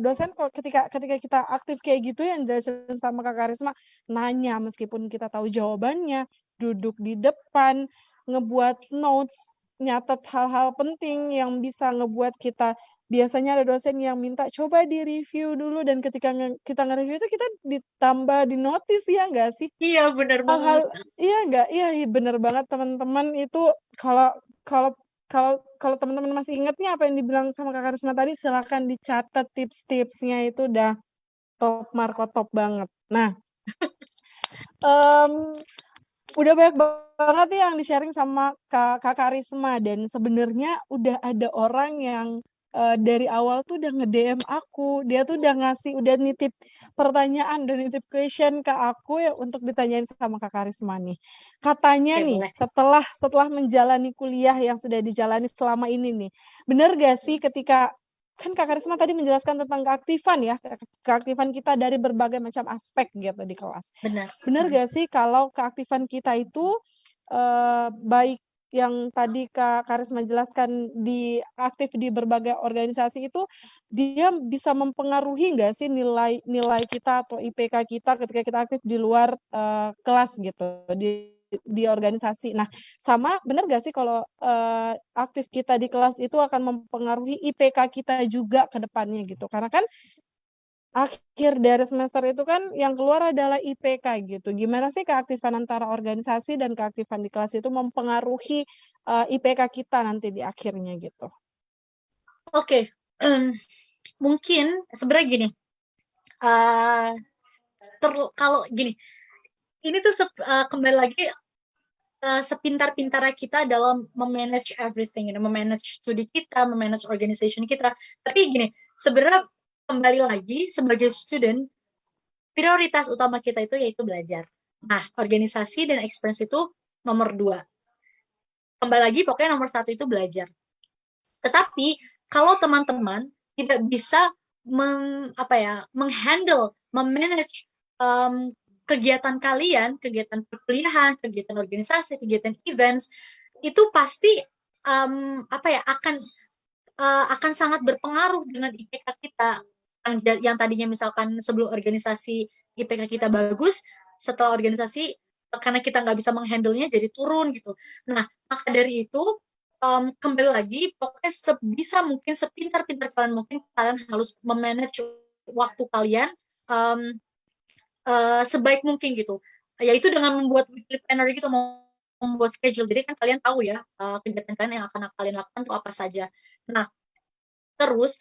dosen kalau ketika ketika kita aktif kayak gitu yang dijelasin sama Kak Karisma, nanya meskipun kita tahu jawabannya, duduk di depan, ngebuat notes, nyatet hal-hal penting yang bisa ngebuat kita biasanya ada dosen yang minta coba di-review dulu dan ketika kita nge-review itu kita ditambah di notice ya enggak sih? Iya, bener Hal-hal banget. iya nggak? Iya bener banget teman-teman itu kalau kalau kalau teman-teman masih inget nih apa yang dibilang sama Kak Karisma tadi silakan dicatat tips-tipsnya itu udah top marko top banget. Nah, em, udah banyak banget nih yang di-sharing sama Kak Karisma dan sebenarnya udah ada orang yang dari awal tuh udah nge-DM aku. Dia tuh udah nitip pertanyaan, udah nitip question ke aku ya untuk ditanyain sama Kak Karisma nih. Katanya Oke, nih, boleh. setelah menjalani kuliah yang sudah dijalani selama ini nih, bener gak sih ketika kan Kak Karisma tadi menjelaskan tentang keaktifan ya, keaktifan kita dari berbagai macam aspek gitu di kelas. Benar. Bener gak sih kalau keaktifan kita itu baik yang tadi Kak Karisma jelaskan aktif di berbagai organisasi itu dia bisa mempengaruhi nggak sih nilai kita atau IPK kita ketika kita aktif di luar kelas gitu di organisasi. Nah, sama bener gak sih kalau aktif kita di kelas itu akan mempengaruhi IPK kita juga ke depannya gitu. Karena kan akhir dari semester itu kan yang keluar adalah IPK gitu. Gimana sih keaktifan antara organisasi dan keaktifan di kelas itu mempengaruhi IPK kita nanti di akhirnya gitu? Oke, mungkin sebenarnya gini, uh, kalau gini, ini tuh kembali lagi sepintar-pintarnya kita dalam memanage everything, memanage studi kita, memanage organization kita. Tapi gini, sebenarnya kembali lagi sebagai student, prioritas utama kita itu yaitu belajar. Nah, organisasi dan experience itu nomor 2. Kembali lagi, pokoknya nomor 1 itu belajar. Tetapi kalau teman-teman tidak bisa menghandle, memanage kegiatan kalian, kegiatan perkuliahan, kegiatan organisasi, kegiatan events, itu pasti akan sangat berpengaruh dengan IPK kita yang tadinya misalkan sebelum organisasi IPK kita bagus, setelah organisasi karena kita nggak bisa menghandle-nya jadi turun gitu. Nah, maka dari itu kembali lagi pokoknya sebisa mungkin sepintar-pintar kalian mungkin kalian harus memanage waktu kalian um, sebaik mungkin gitu, yaitu dengan membuat weekly planner gitu, membuat schedule, jadi kan kalian tahu ya kegiatan kalian yang akan kalian lakukan itu apa saja. Nah, terus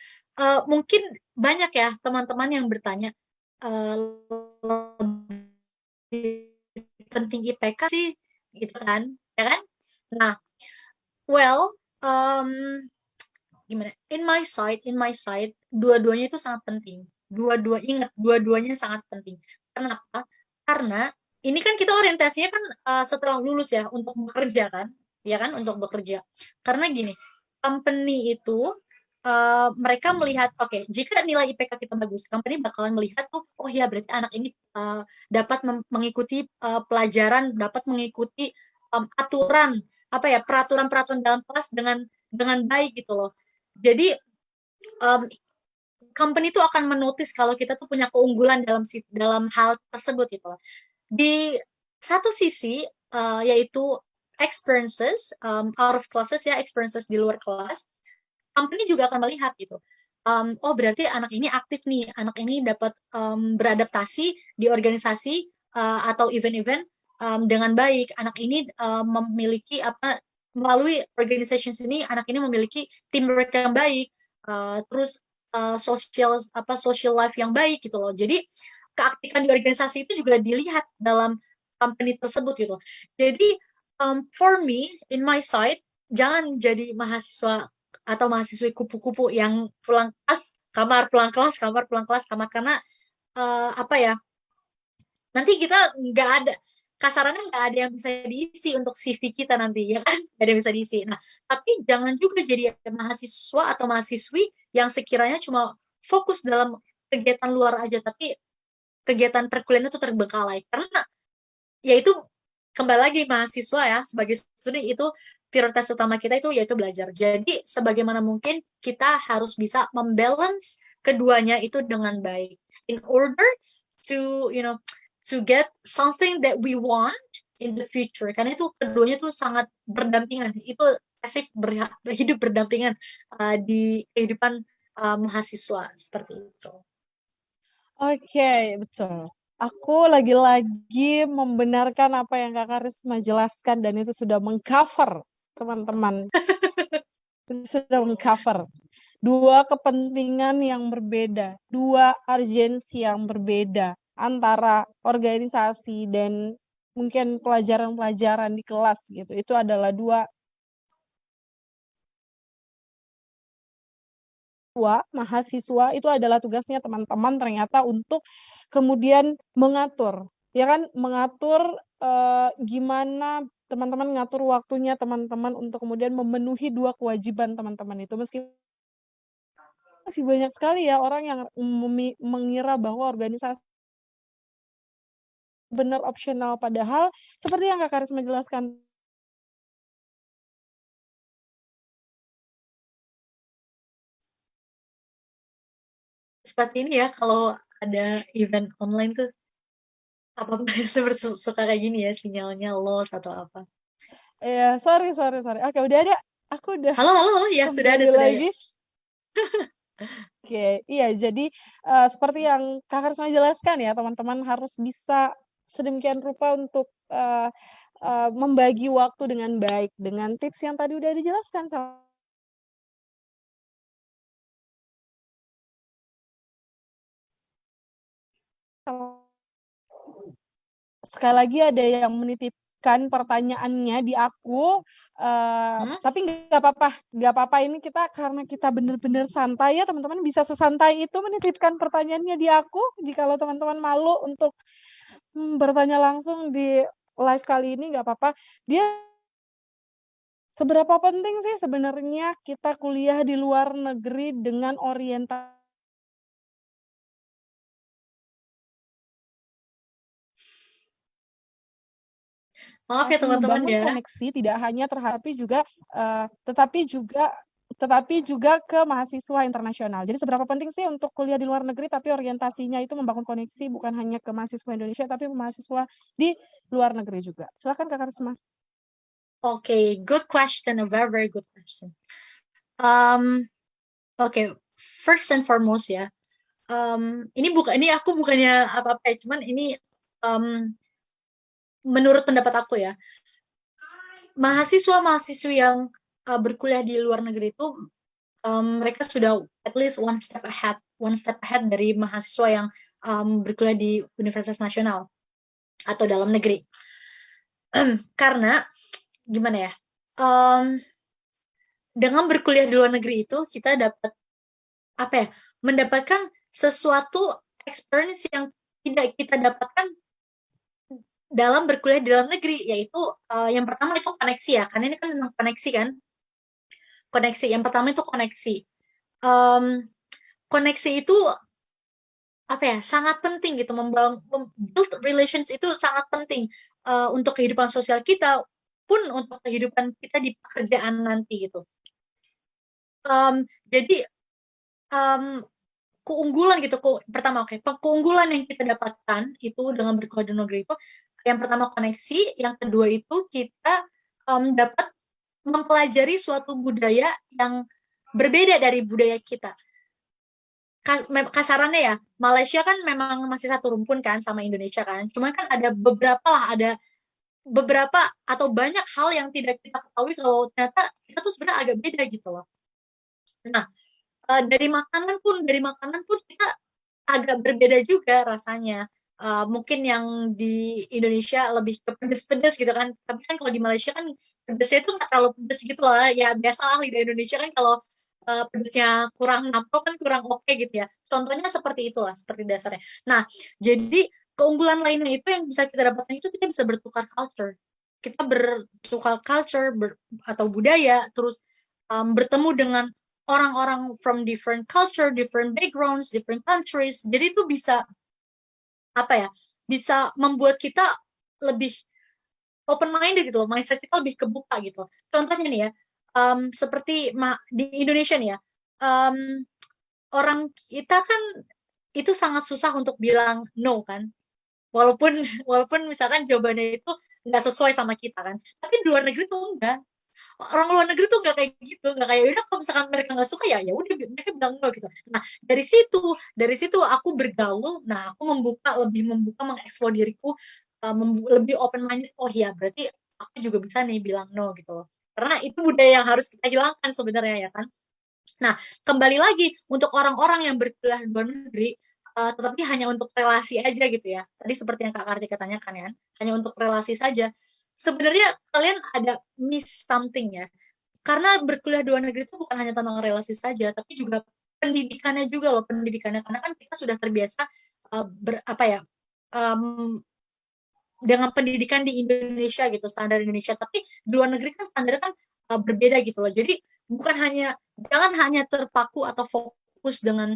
mungkin banyak ya teman-teman yang bertanya, lebih penting IPK sih gitu kan, ya kan? Nah, well, gimana? In my side, dua-duanya itu sangat penting. Dua-duanya sangat penting. Kenapa? Karena ini kan kita orientasinya kan setelah lulus ya untuk bekerja kan, ya kan untuk bekerja. Karena gini, company itu mereka melihat, oke, jika nilai IPK kita bagus, company bakalan melihat tuh, oh ya berarti anak ini dapat mengikuti pelajaran, dapat mengikuti aturan peraturan-peraturan dalam kelas dengan baik gitu loh. Jadi company itu akan menotis kalau kita tuh punya keunggulan dalam hal tersebut gitu loh. Di satu sisi yaitu experiences out of classes ya, experiences di luar kelas, company juga akan melihat gitu. Oh berarti anak ini aktif nih, anak ini dapat beradaptasi di organisasi atau event-event dengan baik. Anak ini memiliki melalui organization ini anak ini memiliki teamwork yang baik, terus social life yang baik gitu loh. Jadi keaktifan di organisasi itu juga dilihat dalam company tersebut gitu. Jadi for me in my side, jangan jadi mahasiswa atau mahasiswi kupu-kupu yang pulang kelas kamar pulang kelas, kamar pulang kelas, kamar, karena apa ya, nanti kita nggak ada, kasarannya nggak ada yang bisa diisi untuk CV kita nanti, ya kan? Nggak ada yang bisa diisi. Nah, tapi jangan juga jadi mahasiswa atau mahasiswi yang sekiranya cuma fokus dalam kegiatan luar aja, tapi kegiatan perkuliahan itu terbengkalai. Karena ya itu, kembali lagi, mahasiswa ya, sebagai studi itu prioritas utama kita itu yaitu belajar. Jadi sebagaimana mungkin kita harus bisa membalance keduanya itu dengan baik in order to to get something that we want in the future. Karena itu keduanya tuh sangat berdampingan. Itu asik hidup berdampingan di kehidupan mahasiswa seperti itu. Oke, betul. Aku lagi-lagi membenarkan apa yang Kak Karisma jelaskan dan itu sudah mengcover, teman-teman. Itu sudah mengcover dua kepentingan yang berbeda, dua urgensi yang berbeda antara organisasi dan mungkin pelajaran-pelajaran di kelas gitu. Itu adalah dua mahasiswa, itu adalah tugasnya teman-teman ternyata untuk kemudian mengatur, ya kan, mengatur gimana teman-teman ngatur waktunya teman-teman untuk kemudian memenuhi dua kewajiban teman-teman itu. Meskipun masih banyak sekali ya orang yang mengira bahwa organisasi benar opsional, padahal seperti yang Kak Karis menjelaskan Seperti ini ya, kalau ada event online tuh apa-apa suka kayak gini ya, sinyalnya loss atau apa. ya, sorry. Oke, udah ada, aku udah Halo, halo, halo, ya sudah ada, kembali sudah ada. lagi. Oke, iya, jadi seperti yang Kak Karisma jelaskan ya, teman-teman harus bisa sedemikian rupa untuk membagi waktu dengan baik, dengan tips yang tadi udah dijelaskan sama sekali lagi ada yang menitipkan pertanyaannya di aku, tapi nggak apa-apa ini kita karena kita benar-benar santai ya teman-teman, bisa sesantai itu menitipkan pertanyaannya di aku. Jikalau teman-teman malu untuk bertanya langsung di live kali ini, nggak apa-apa. Dia seberapa penting sih sebenarnya kita kuliah di luar negeri dengan orientasi Maaf ya teman-teman membangun ya. koneksi tidak hanya tetapi juga ke mahasiswa internasional. Jadi seberapa penting sih untuk kuliah di luar negeri tapi orientasinya itu membangun koneksi bukan hanya ke mahasiswa Indonesia tapi mahasiswa di luar negeri juga. Silakan Kak Karisma. Oke, good question, a very very good question. Oke, first and foremost ya. Ini aku bukannya apa-apa ya, cuman ini menurut pendapat aku ya, mahasiswa-mahasiswi yang berkuliah di luar negeri itu mereka sudah at least one step ahead dari mahasiswa yang berkuliah di Universitas Nasional atau dalam negeri. Karena gimana ya? Dengan berkuliah di luar negeri itu kita dapat apa ya? Mendapatkan sesuatu experience yang tidak kita dapatkan dalam berkuliah di dalam negeri, yaitu yang pertama itu koneksi ya, karena ini kan tentang koneksi kan. Koneksi yang pertama itu koneksi. Koneksi itu apa ya, sangat penting gitu, build relations itu sangat penting untuk kehidupan sosial kita pun untuk kehidupan kita di pekerjaan nanti gitu. Jadi keunggulan gitu, pertama keunggulan yang kita dapatkan itu dengan berkuliah di luar negeri itu, yang pertama koneksi, yang kedua itu kita dapat mempelajari suatu budaya yang berbeda dari budaya kita. Kasarannya ya, Malaysia kan memang masih satu rumpun kan sama Indonesia kan. Cuman kan ada beberapa atau banyak hal yang tidak kita ketahui kalau ternyata kita tuh sebenarnya agak beda gitu loh. Nah, dari makanan pun kita agak berbeda juga rasanya. Mungkin yang di Indonesia lebih ke pedes-pedes gitu kan. Tapi kan kalau di Malaysia kan pedesnya itu nggak terlalu pedes gitu lah. Ya biasa lah lidah Indonesia kan kalau pedesnya kurang nampol kan kurang oke gitu ya. Contohnya seperti itulah, seperti dasarnya. Nah, jadi keunggulan lainnya itu yang bisa kita dapatkan itu kita bisa bertukar culture. Kita bertukar culture atau budaya, terus bertemu dengan orang-orang from different culture, different backgrounds, different countries. Jadi itu bisa apa ya? Bisa membuat kita lebih open minded gitu loh, mindset kita lebih kebuka gitu. Contohnya nih ya, seperti di Indonesia nih ya, um, orang kita kan itu sangat susah untuk bilang no kan, walaupun walaupun misalkan jawabannya itu nggak sesuai sama kita kan, tapi di luar negeri tuh enggak. Orang luar negeri tuh nggak kayak gitu, nggak kayak udah kalau misalkan mereka nggak suka ya ya udah mereka bilang no gitu. Nah dari situ aku bergaul, nah aku lebih membuka mengeksplor diriku, lebih open minded. Oh iya berarti aku juga bisa nih bilang no gitu loh, karena itu budaya yang harus kita hilangkan sebenarnya ya kan. Nah, kembali lagi untuk orang-orang yang berkuliah di luar negeri, tetapi hanya untuk relasi aja gitu ya. Tadi seperti yang Kak Kartika tanyakan ya, hanya untuk relasi saja. Sebenarnya kalian ada miss something ya. Karena berkuliah di luar negeri itu bukan hanya tentang relasi saja, tapi juga pendidikannya juga loh, pendidikannya. Karena kan kita sudah terbiasa apa ya, em, dengan pendidikan di Indonesia gitu, standar Indonesia. Tapi di luar negeri kan standarnya kan berbeda gitu loh. Jadi jangan hanya terpaku atau fokus dengan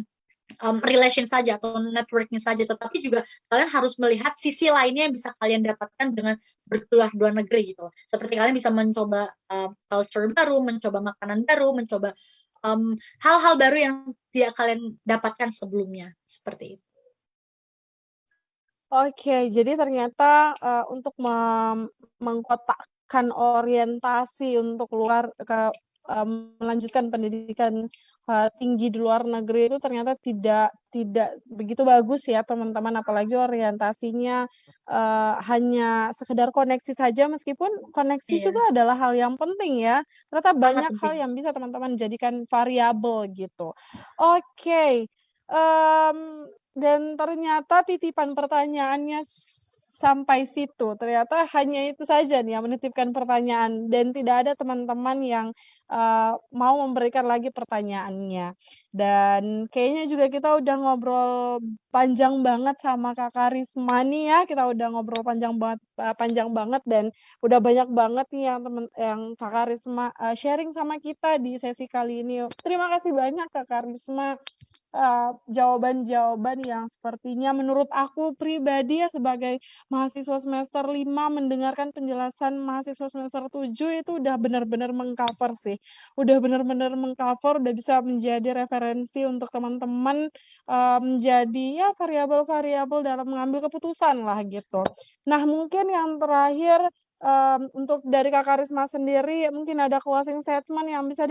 relation saja atau networking saja, tetapi juga kalian harus melihat sisi lainnya yang bisa kalian dapatkan dengan berkuliah di luar negeri gitu. Seperti kalian bisa mencoba culture baru, mencoba makanan baru, mencoba hal-hal baru yang tidak kalian dapatkan sebelumnya, seperti itu. Oke, jadi ternyata untuk mengkotakkan orientasi untuk keluar melanjutkan pendidikan tinggi di luar negeri itu ternyata tidak begitu bagus ya teman-teman, apalagi orientasinya hanya sekedar koneksi saja, meskipun koneksi Iya, juga adalah hal yang penting ya. Ternyata sangat banyak hal penting. yang bisa teman-teman jadikan variabel gitu. Oke. Em, dan ternyata titipan pertanyaannya sampai situ. Ternyata hanya itu saja nih yang menitipkan pertanyaan dan tidak ada teman-teman yang mau memberikan lagi pertanyaannya. Dan kayaknya juga kita udah ngobrol panjang banget sama Kak Karisma nih ya. Kita udah ngobrol panjang banget dan udah banyak banget nih yang Kak Karisma sharing sama kita di sesi kali ini. Terima kasih banyak Kak Karisma, jawaban-jawaban yang sepertinya menurut aku pribadi ya sebagai mahasiswa semester 5 mendengarkan penjelasan mahasiswa semester 7 itu udah benar-benar mengcover sih. Udah benar-benar mengcover, udah bisa menjadi referensi untuk teman-teman, menjadi ya variabel-variabel dalam mengambil keputusan lah gitu. Nah, mungkin yang terakhir, untuk dari Kak Karisma sendiri, mungkin ada closing statement yang bisa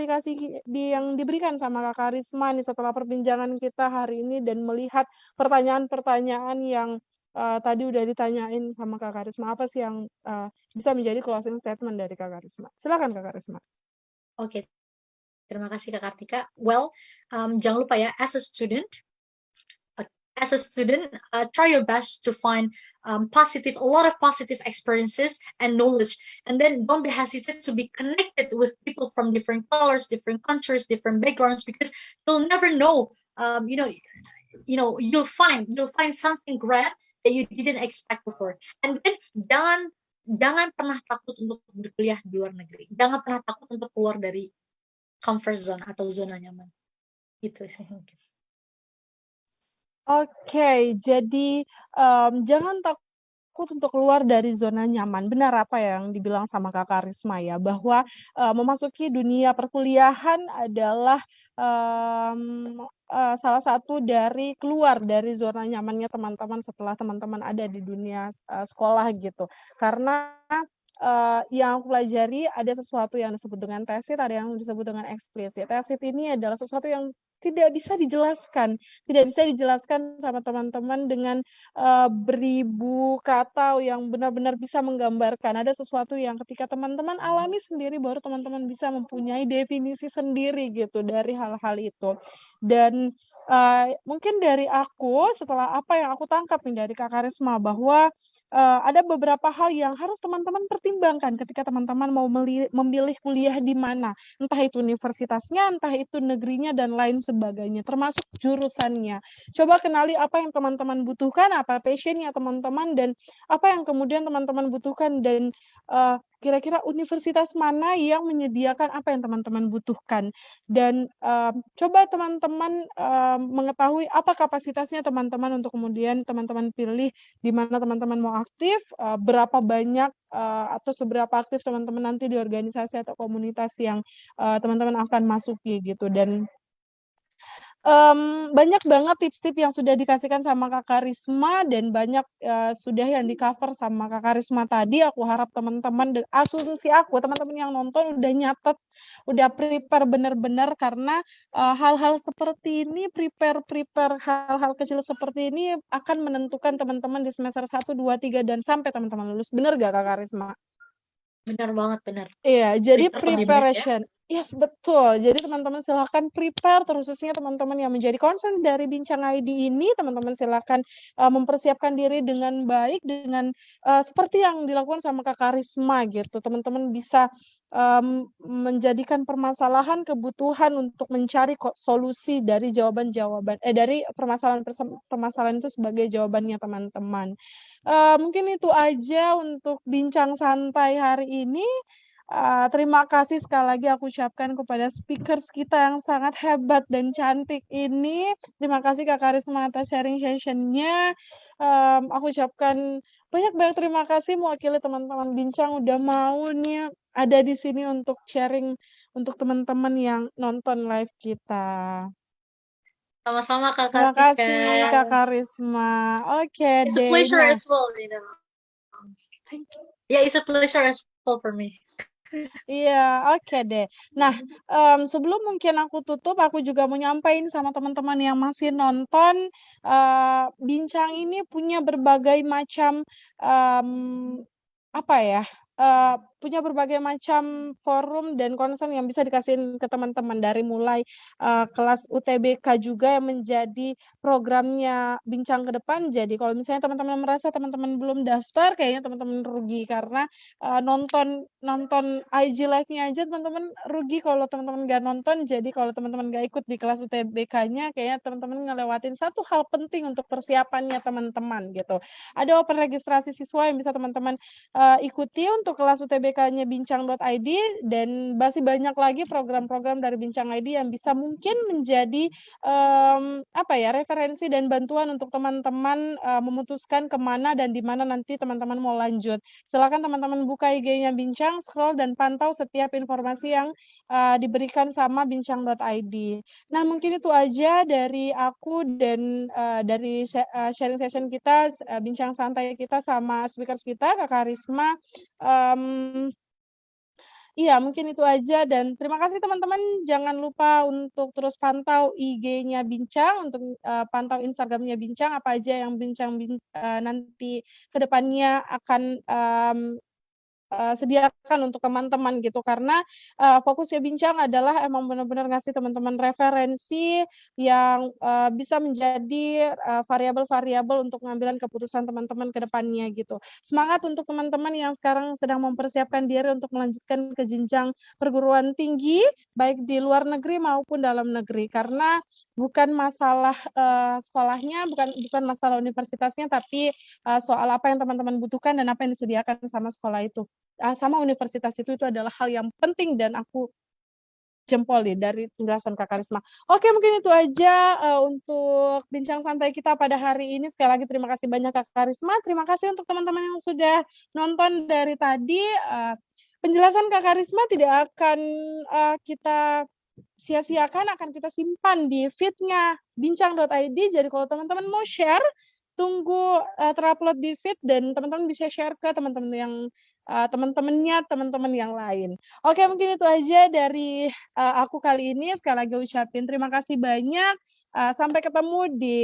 yang diberikan sama Kak Karisma nih setelah perbincangan kita hari ini dan melihat pertanyaan-pertanyaan yang tadi udah ditanyain sama Kak Karisma. Apa sih yang bisa menjadi closing statement dari Kak Karisma? Silakan Kak Karisma. Oke, terima kasih Kak Kartika. Well, jangan lupa ya, try your best to find a lot of positive experiences and knowledge, and then don't be hesitant to be connected with people from different colors, different countries, different backgrounds, because you'll never know. You'll find something great that you didn't expect before, and then jangan pernah takut untuk berkuliah di luar negeri. Jangan pernah takut untuk keluar dari comfort zone atau zona nyaman. Itu sih mungkin. Oke, jadi jangan takut untuk keluar dari zona nyaman. Benar apa yang dibilang sama Kak Karisma ya, bahwa memasuki dunia perkuliahan adalah salah satu dari keluar dari zona nyamannya teman-teman setelah teman-teman ada di dunia sekolah gitu. Karena yang aku pelajari ada sesuatu yang disebut dengan tesit, ada yang disebut dengan eksplisit. Tesit ini adalah sesuatu yang tidak bisa dijelaskan. Tidak bisa dijelaskan sama teman-teman dengan beribu kata yang benar-benar bisa menggambarkan. Ada sesuatu yang ketika teman-teman alami sendiri baru teman-teman bisa mempunyai definisi sendiri gitu dari hal-hal itu. Dan mungkin dari aku setelah apa yang aku tangkap nih dari Kak Karisma bahwa ada beberapa hal yang harus teman-teman pertimbangkan ketika teman-teman mau memilih kuliah di mana. Entah itu universitasnya, entah itu negerinya, dan lain sebagainya, termasuk jurusannya. Coba kenali apa yang teman-teman butuhkan, apa passion-nya teman-teman, dan apa yang kemudian teman-teman butuhkan, dan kira-kira universitas mana yang menyediakan apa yang teman-teman butuhkan. Dan coba teman-teman mengetahui apa kapasitasnya teman-teman untuk kemudian teman-teman pilih di mana teman-teman mau aktif, berapa banyak atau seberapa aktif teman-teman nanti di organisasi atau komunitas yang teman-teman akan masuki gitu. Dan banyak banget tips-tips yang sudah dikasihkan sama Kak Karisma dan banyak sudah yang di-cover sama Kak Karisma tadi. Aku harap teman-teman, asumsi aku, teman-teman yang nonton udah nyatet, udah prepare bener-bener karena hal-hal seperti ini, prepare hal-hal kecil seperti ini akan menentukan teman-teman di semester 1, 2, 3 dan sampai teman-teman lulus. Bener gak Kak Karisma? Benar banget, benar. Iya, jadi Prepare lebih baik ya. preparation. Yes, betul. Jadi teman-teman silakan prepare, terkhususnya teman-teman yang menjadi concern dari Bincang ID ini, teman-teman silakan mempersiapkan diri dengan baik, dengan seperti yang dilakukan sama Kak Karisma gitu. Teman-teman bisa menjadikan permasalahan, kebutuhan untuk mencari solusi dari jawaban-jawaban, dari permasalahan itu sebagai jawabannya teman-teman. Mungkin itu aja untuk bincang santai hari ini. Terima kasih sekali lagi aku ucapkan kepada speakers kita yang sangat hebat dan cantik ini. Terima kasih Kak Karisma atas sharing session-nya. Aku ucapkan banyak-banyak terima kasih mewakili teman-teman bincang udah mau nih ada di sini untuk sharing untuk teman-teman yang nonton live kita. Sama-sama Kak Terima Kartika. kasih Kak Karisma. Oke It's a deh. pleasure Nah, as well, you know. thank you. Yeah, it's a pleasure as well for me. Iya, oke deh. Nah, sebelum mungkin aku tutup, aku juga mau nyampein sama teman-teman yang masih nonton, Bincang ini punya berbagai macam, apa ya, punya berbagai macam forum dan concern yang bisa dikasihin ke teman-teman, dari mulai, kelas UTBK juga yang menjadi programnya Bincang ke depan. Jadi kalau misalnya teman-teman merasa teman-teman belum daftar, kayaknya teman-teman rugi karena nonton IG live-nya aja teman-teman rugi kalau teman-teman nggak nonton. Jadi kalau teman-teman nggak ikut di kelas UTBK-nya, kayaknya teman-teman ngelewatin satu hal penting untuk persiapannya teman-teman gitu. Ada open registrasi siswa yang bisa teman-teman ikuti untuk kelas UTBK-nya bincang.id, dan masih banyak lagi program-program dari Bincang ID yang bisa mungkin menjadi apa ya, referensi dan bantuan untuk teman-teman memutuskan kemana dan di mana nanti teman-teman mau lanjut. Silakan teman-teman buka IG-nya Bincang, scroll dan pantau setiap informasi yang diberikan sama bincang.id. Nah, mungkin itu aja dari aku dan dari sharing session kita, bincang santai kita sama speakers kita, Kak Karisma. Iya, mungkin itu aja dan terima kasih teman-teman. Jangan lupa untuk terus pantau IG-nya Bincang, untuk pantau Instagram-nya Bincang, apa aja yang Bincang nanti ke depannya akan sediakan untuk teman-teman gitu, karena fokusnya Bincang adalah emang benar-benar ngasih teman-teman referensi yang bisa menjadi variabel-variabel untuk pengambilan keputusan teman-teman ke depannya gitu. Semangat untuk teman-teman yang sekarang sedang mempersiapkan diri untuk melanjutkan ke jenjang perguruan tinggi, baik di luar negeri maupun dalam negeri, karena bukan masalah sekolahnya, bukan masalah universitasnya, tapi soal apa yang teman-teman butuhkan dan apa yang disediakan sama sekolah itu. Sama universitas itu adalah hal yang penting dan aku jempol dari penjelasan Kak Karisma. Oke, mungkin itu aja untuk bincang santai kita pada hari ini. Sekali lagi terima kasih banyak Kak Karisma. Terima kasih untuk teman-teman yang sudah nonton dari tadi. Penjelasan Kak Karisma tidak akan kita sia-siakan, akan kita simpan di feed-nya bincang.id. Jadi kalau teman-teman mau share, tunggu terupload di feed dan teman-teman bisa share ke teman-teman yang teman-teman yang lain. Oke, mungkin itu aja dari aku kali ini. Sekali lagi ucapin terima kasih banyak. Sampai ketemu di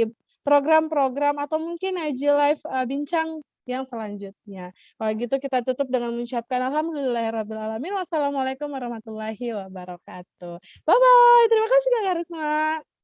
program-program atau mungkin aja live bincang yang selanjutnya. Kalau gitu kita tutup dengan mengucapkan alhamdulillahirrabbilalamin. Wassalamualaikum warahmatullahi wabarakatuh. Bye bye. Terima kasih Kak Karisma.